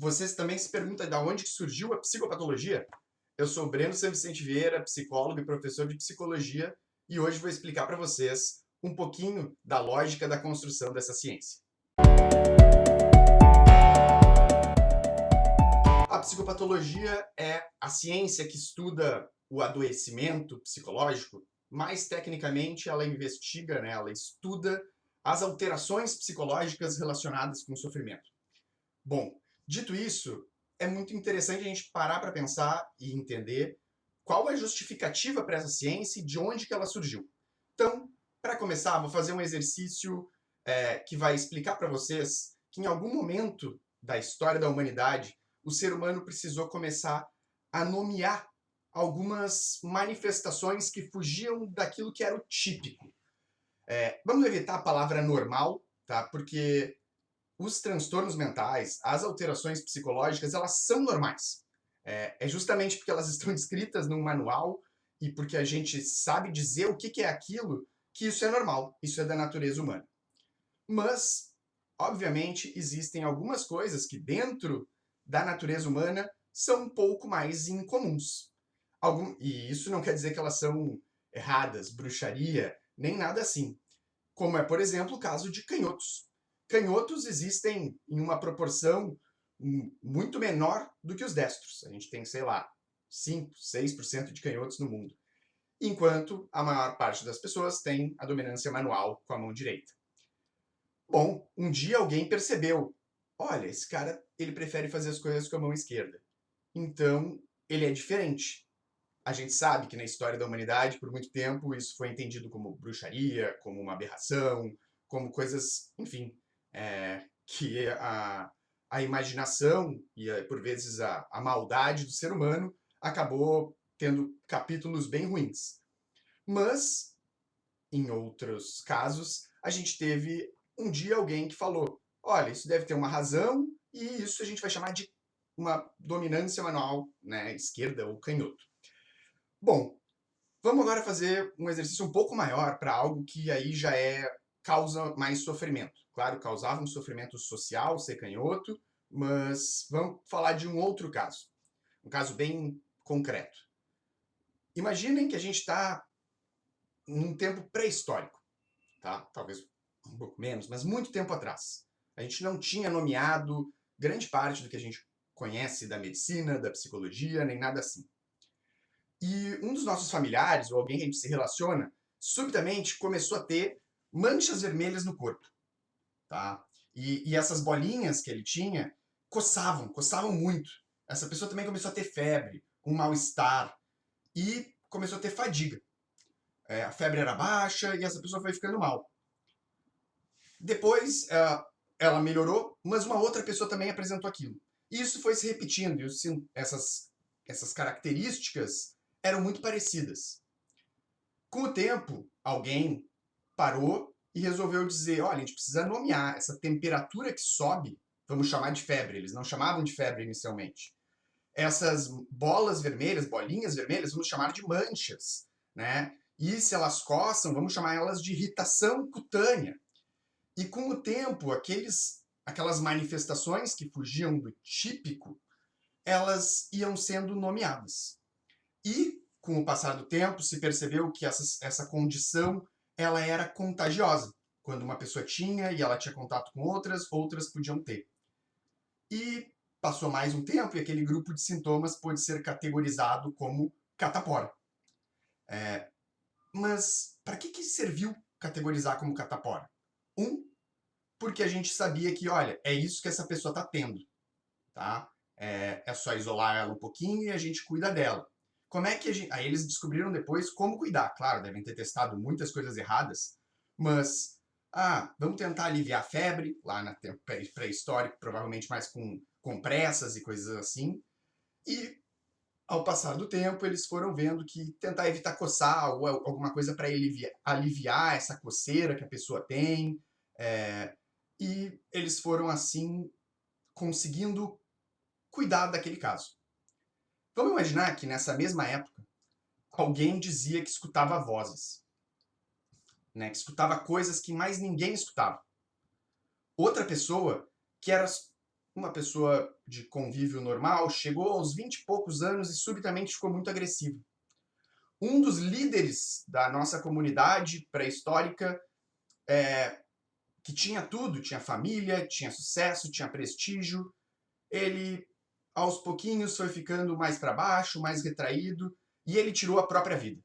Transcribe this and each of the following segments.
Vocês também se perguntam de onde que surgiu a psicopatologia? Eu sou o Breno San Vicente Vieira, psicólogo e professor de psicologia, e hoje vou explicar para vocês um pouquinho da lógica da construção dessa ciência. A psicopatologia é a ciência que estuda o adoecimento psicológico. Mais tecnicamente, ela investiga, ela estuda as alterações psicológicas relacionadas com o sofrimento. Bom, dito isso, é muito interessante a gente parar para pensar e entender qual é a justificativa para essa ciência e de onde que ela surgiu. Então, para começar, vou fazer um exercício que vai explicar para vocês que em algum momento da história da humanidade, o ser humano precisou começar a nomear algumas manifestações que fugiam daquilo que era o típico. Vamos evitar a palavra normal, tá? Porque os transtornos mentais, as alterações psicológicas, elas são normais. É justamente porque elas estão descritas num manual e porque a gente sabe dizer o que é aquilo, que isso é normal, isso é da natureza humana. Mas, obviamente, existem algumas coisas que dentro da natureza humana são um pouco mais incomuns. E isso não quer dizer que elas são erradas, bruxaria, nem nada assim. Como é, por exemplo, o caso de canhotos. Canhotos existem em uma proporção muito menor do que os destros. A gente tem, sei lá, 5, 6% de canhotos no mundo. Enquanto a maior parte das pessoas tem a dominância manual com a mão direita. Bom, um dia alguém percebeu, olha, esse cara, ele prefere fazer as coisas com a mão esquerda. Então, ele é diferente. A gente sabe que na história da humanidade, por muito tempo, isso foi entendido como bruxaria, como uma aberração, como coisas, enfim, que a imaginação e, por vezes, a maldade do ser humano acabou tendo capítulos bem ruins. Mas, em outros casos, a gente teve um dia alguém que falou, olha, isso deve ter uma razão e isso a gente vai chamar de uma dominância manual, esquerda ou canhoto. Bom, vamos agora fazer um exercício um pouco maior para algo que aí já causa mais sofrimento. Claro, causava um sofrimento social ser canhoto, mas vamos falar de um outro caso. Um caso bem concreto. Imaginem que a gente está num tempo pré-histórico, tá? Talvez um pouco menos, mas muito tempo atrás. A gente não tinha nomeado grande parte do que a gente conhece da medicina, da psicologia, nem nada assim. E um dos nossos familiares, ou alguém que a gente se relaciona, subitamente começou a ter manchas vermelhas no corpo, tá? E essas bolinhas que ele tinha coçavam muito. Essa pessoa também começou a ter febre, um mal-estar e começou a ter fadiga. A febre era baixa e essa pessoa foi ficando mal. Depois, ela melhorou, mas uma outra pessoa também apresentou aquilo. E isso foi se repetindo, e essas características eram muito parecidas. Com o tempo, alguém parou e resolveu dizer, olha, a gente precisa nomear essa temperatura que sobe, vamos chamar de febre, eles não chamavam de febre inicialmente. Essas bolas vermelhas, bolinhas vermelhas, vamos chamar de manchas, né? E se elas coçam, vamos chamar elas de irritação cutânea. E com o tempo, aquelas manifestações que fugiam do típico, elas iam sendo nomeadas. E, com o passar do tempo, se percebeu que essa condição ela era contagiosa. Quando uma pessoa tinha e ela tinha contato com outras, outras podiam ter. E passou mais um tempo e aquele grupo de sintomas pôde ser categorizado como catapora. Mas para que serviu categorizar como catapora? Porque a gente sabia que, olha, é isso que essa pessoa está tendo. Tá? É só isolar ela um pouquinho e a gente cuida dela. Como é que a gente... Aí eles descobriram depois como cuidar. Claro, devem ter testado muitas coisas erradas, mas vamos tentar aliviar a febre, lá no tempo pré-histórico, provavelmente mais com compressas e coisas assim. E ao passar do tempo, eles foram vendo que tentar evitar coçar ou alguma coisa para aliviar essa coceira que a pessoa tem. E eles foram assim conseguindo cuidar daquele caso. Vamos imaginar que nessa mesma época, alguém dizia que escutava vozes, que escutava coisas que mais ninguém escutava. Outra pessoa que era uma pessoa de convívio normal, chegou aos 20 e poucos anos e subitamente ficou muito agressivo. Um dos líderes da nossa comunidade pré-histórica, que tinha tudo, tinha família, tinha sucesso, tinha prestígio, ele aos pouquinhos foi ficando mais para baixo, mais retraído, e ele tirou a própria vida.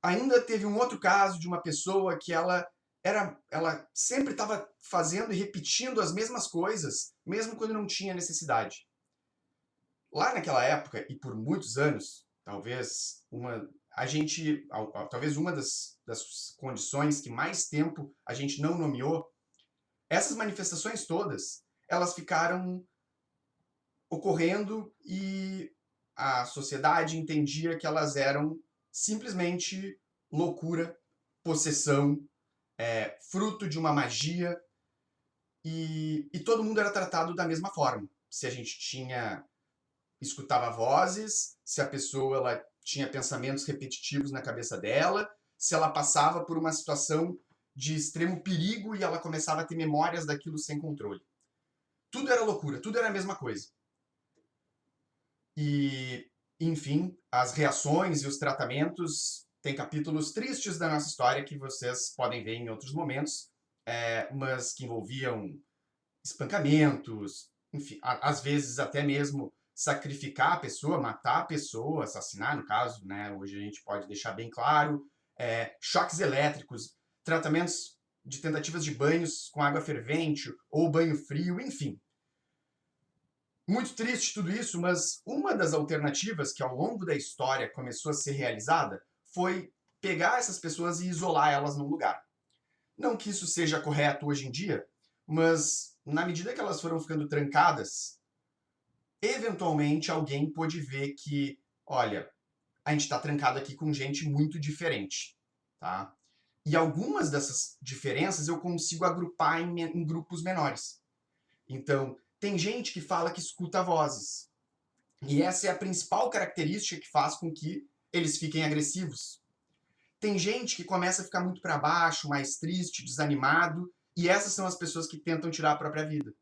Ainda teve um outro caso de uma pessoa que ela sempre estava fazendo e repetindo as mesmas coisas, mesmo quando não tinha necessidade. Lá naquela época, e por muitos anos, talvez uma das condições que mais tempo a gente não nomeou, essas manifestações todas, elas ficaram ocorrendo e a sociedade entendia que elas eram simplesmente loucura, possessão, fruto de uma magia, e todo mundo era tratado da mesma forma. Se a gente escutava vozes, se a pessoa ela tinha pensamentos repetitivos na cabeça dela, se ela passava por uma situação de extremo perigo e ela começava a ter memórias daquilo sem controle. Tudo era loucura, tudo era a mesma coisa. E, enfim, as reações e os tratamentos têm capítulos tristes da nossa história que vocês podem ver em outros momentos, mas que envolviam espancamentos, enfim, às vezes até mesmo sacrificar a pessoa, matar a pessoa, assassinar, no caso, né? Hoje a gente pode deixar bem claro, choques elétricos, tratamentos de tentativas de banhos com água fervente ou banho frio, enfim. Muito triste tudo isso, mas uma das alternativas que ao longo da história começou a ser realizada foi pegar essas pessoas e isolar elas num lugar. Não que isso seja correto hoje em dia, mas na medida que elas foram ficando trancadas, eventualmente alguém pôde ver que, olha, a gente está trancado aqui com gente muito diferente, tá? E algumas dessas diferenças eu consigo agrupar em grupos menores. Então, tem gente que fala que escuta vozes. E essa é a principal característica que faz com que eles fiquem agressivos. Tem gente que começa a ficar muito para baixo, mais triste, desanimado, e essas são as pessoas que tentam tirar a própria vida.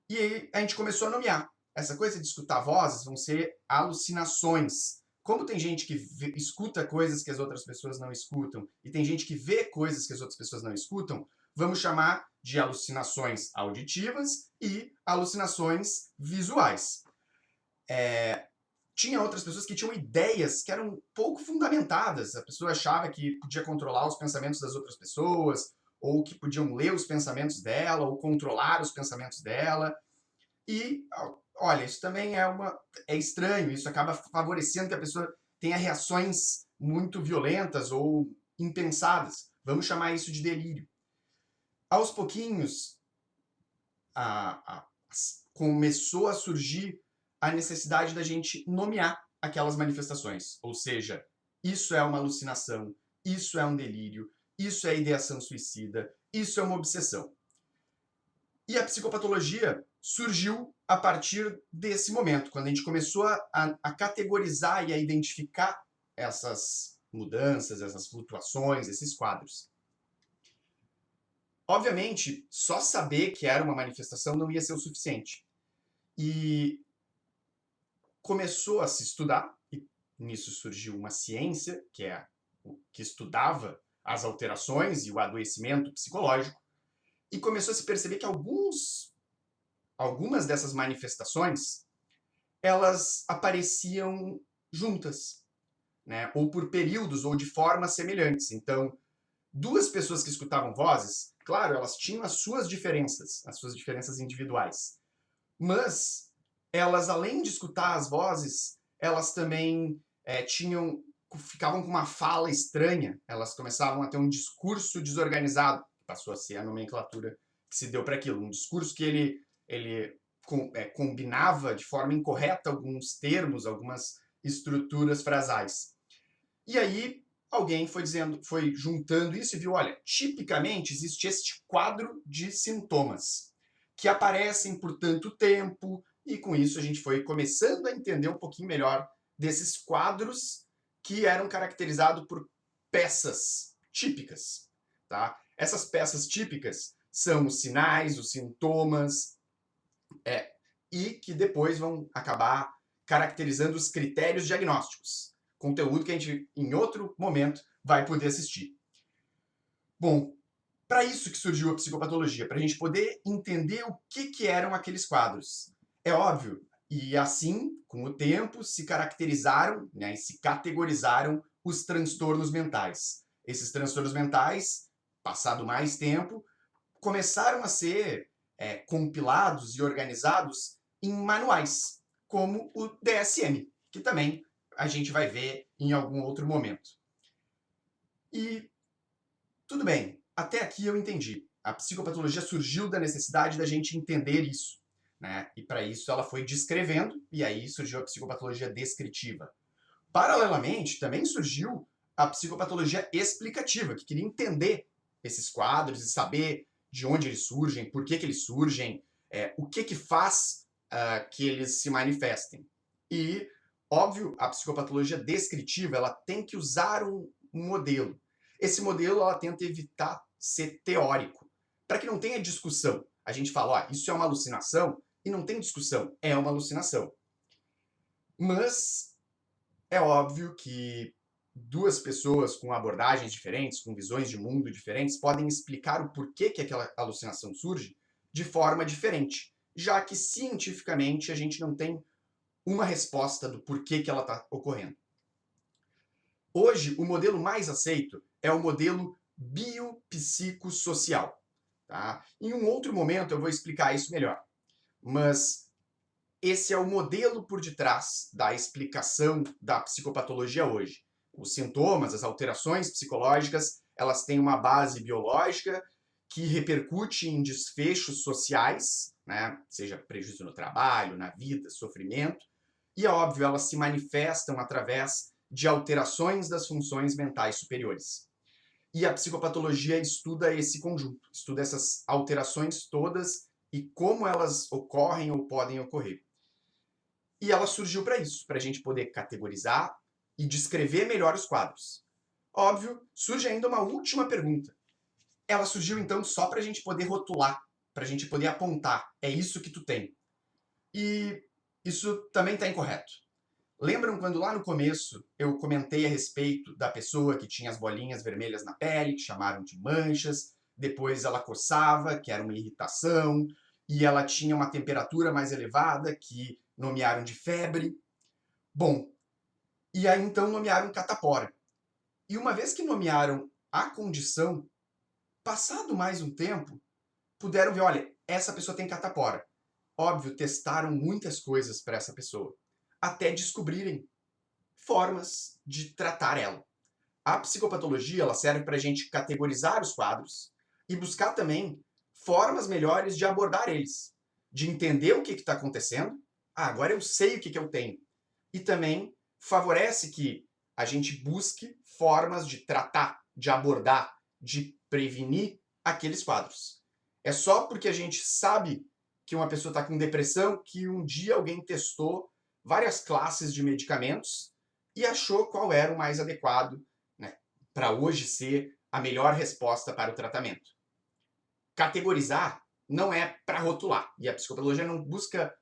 E aí a gente começou a nomear. Essa coisa de escutar vozes vão ser alucinações. Como tem gente que escuta coisas que as outras pessoas não escutam, e tem gente que vê coisas que as outras pessoas não escutam, vamos chamar de alucinações auditivas e alucinações visuais. Tinha outras pessoas que tinham ideias que eram pouco fundamentadas. A pessoa achava que podia controlar os pensamentos das outras pessoas, ou que podiam ler os pensamentos dela, ou controlar os pensamentos dela. E, olha, isso também é estranho, isso acaba favorecendo que a pessoa tenha reações muito violentas ou impensadas. Vamos chamar isso de delírio. Aos pouquinhos, começou a surgir a necessidade da gente nomear aquelas manifestações. Ou seja, isso é uma alucinação, isso é um delírio, isso é ideação suicida, isso é uma obsessão. E a psicopatologia surgiu a partir desse momento, quando a gente começou a categorizar e a identificar essas mudanças, essas flutuações, esses quadros. Obviamente, só saber que era uma manifestação não ia ser o suficiente. E começou a se estudar, e nisso surgiu uma ciência, que estudava as alterações e o adoecimento psicológico, e começou a se perceber que algumas dessas manifestações, elas apareciam juntas, né? Ou por períodos, ou de formas semelhantes. Então, duas pessoas que escutavam vozes, claro, elas tinham as suas diferenças individuais, mas elas, além de escutar as vozes, elas também ficavam com uma fala estranha, elas começavam a ter um discurso desorganizado, que passou a ser a nomenclatura que se deu para aquilo, um discurso que ele combinava de forma incorreta alguns termos, algumas estruturas frasais. E aí alguém foi juntando isso e viu, olha, tipicamente existe este quadro de sintomas que aparecem por tanto tempo, e com isso a gente foi começando a entender um pouquinho melhor desses quadros que eram caracterizados por peças típicas, tá? Essas peças típicas são os sinais, os sintomas, e que depois vão acabar caracterizando os critérios diagnósticos. Conteúdo que a gente, em outro momento, vai poder assistir. Bom, para isso que surgiu a psicopatologia, para a gente poder entender o que eram aqueles quadros. É óbvio, e assim, com o tempo, se caracterizaram, né, e se categorizaram os transtornos mentais. Esses transtornos mentais, passado mais tempo, começaram a ser compilados e organizados em manuais, como o DSM, que também a gente vai ver em algum outro momento. E tudo bem, até aqui eu entendi. A psicopatologia surgiu da necessidade da gente entender isso, né? E para isso ela foi descrevendo, e aí surgiu a psicopatologia descritiva. Paralelamente, também surgiu a psicopatologia explicativa, que queria entender esses quadros e saber de onde eles surgem, por que eles surgem, o que faz que eles se manifestem. E, óbvio, a psicopatologia descritiva ela tem que usar um modelo. Esse modelo ela tenta evitar ser teórico, para que não tenha discussão. A gente fala, ó, isso é uma alucinação, e não tem discussão, é uma alucinação. Mas é óbvio que duas pessoas com abordagens diferentes, com visões de mundo diferentes, podem explicar o porquê que aquela alucinação surge de forma diferente, já que cientificamente a gente não tem uma resposta do porquê que ela está ocorrendo. Hoje, o modelo mais aceito é o modelo biopsicossocial. Tá? Em um outro momento eu vou explicar isso melhor, mas esse é o modelo por detrás da explicação da psicopatologia hoje. Os sintomas, as alterações psicológicas, elas têm uma base biológica que repercute em desfechos sociais, né? Seja prejuízo no trabalho, na vida, sofrimento, e é óbvio, elas se manifestam através de alterações das funções mentais superiores. E a psicopatologia estuda esse conjunto, estuda essas alterações todas e como elas ocorrem ou podem ocorrer. E ela surgiu para isso, para a gente poder categorizar e descrever melhor os quadros. Óbvio, surge ainda uma última pergunta. Ela surgiu então só para a gente poder rotular, para a gente poder apontar, é isso que tu tem. E isso também está incorreto. Lembram quando lá no começo eu comentei a respeito da pessoa que tinha as bolinhas vermelhas na pele, que chamaram de manchas, depois ela coçava, que era uma irritação, e ela tinha uma temperatura mais elevada, que nomearam de febre. Bom, e aí então nomearam catapora. E uma vez que nomearam a condição, passado mais um tempo, puderam ver, olha, essa pessoa tem catapora. Óbvio, testaram muitas coisas para essa pessoa, até descobrirem formas de tratar ela. A psicopatologia ela serve para a gente categorizar os quadros e buscar também formas melhores de abordar eles, de entender o que está acontecendo. Ah, agora eu sei o que eu tenho. E também favorece que a gente busque formas de tratar, de abordar, de prevenir aqueles quadros. É só porque a gente sabe que uma pessoa está com depressão que um dia alguém testou várias classes de medicamentos e achou qual era o mais adequado, né, para hoje ser a melhor resposta para o tratamento. Categorizar não é para rotular, e a psicopatologia não busca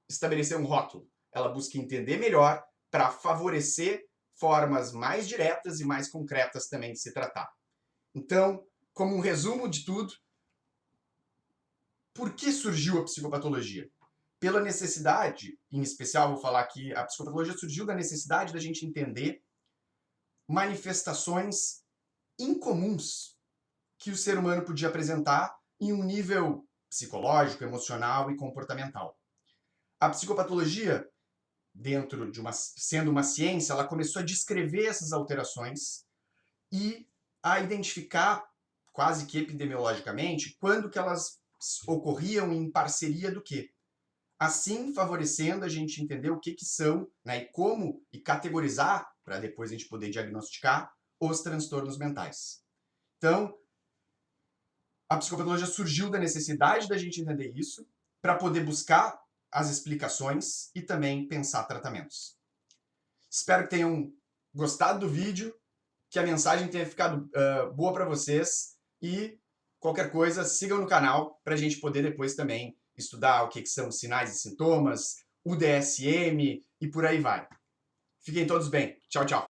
estabelecer um rótulo, ela busca entender melhor para favorecer formas mais diretas e mais concretas também de se tratar. Então, como um resumo de tudo, por que surgiu a psicopatologia? Pela necessidade, em especial vou falar que a psicopatologia surgiu da necessidade da gente entender manifestações incomuns que o ser humano podia apresentar em um nível psicológico, emocional e comportamental. A psicopatologia, sendo uma ciência, ela começou a descrever essas alterações e a identificar, quase que epidemiologicamente, quando que elas ocorriam em parceria do quê? Assim, favorecendo a gente entender o que são, né, e como, e categorizar, para depois a gente poder diagnosticar, os transtornos mentais. Então, a psicopatologia surgiu da necessidade da gente entender isso, para poder buscar as explicações e também pensar tratamentos. Espero que tenham gostado do vídeo, que a mensagem tenha ficado boa para vocês e Qualquer coisa, sigam no canal para a gente poder depois também estudar o que são sinais e sintomas, o DSM e por aí vai. Fiquem todos bem. Tchau, tchau.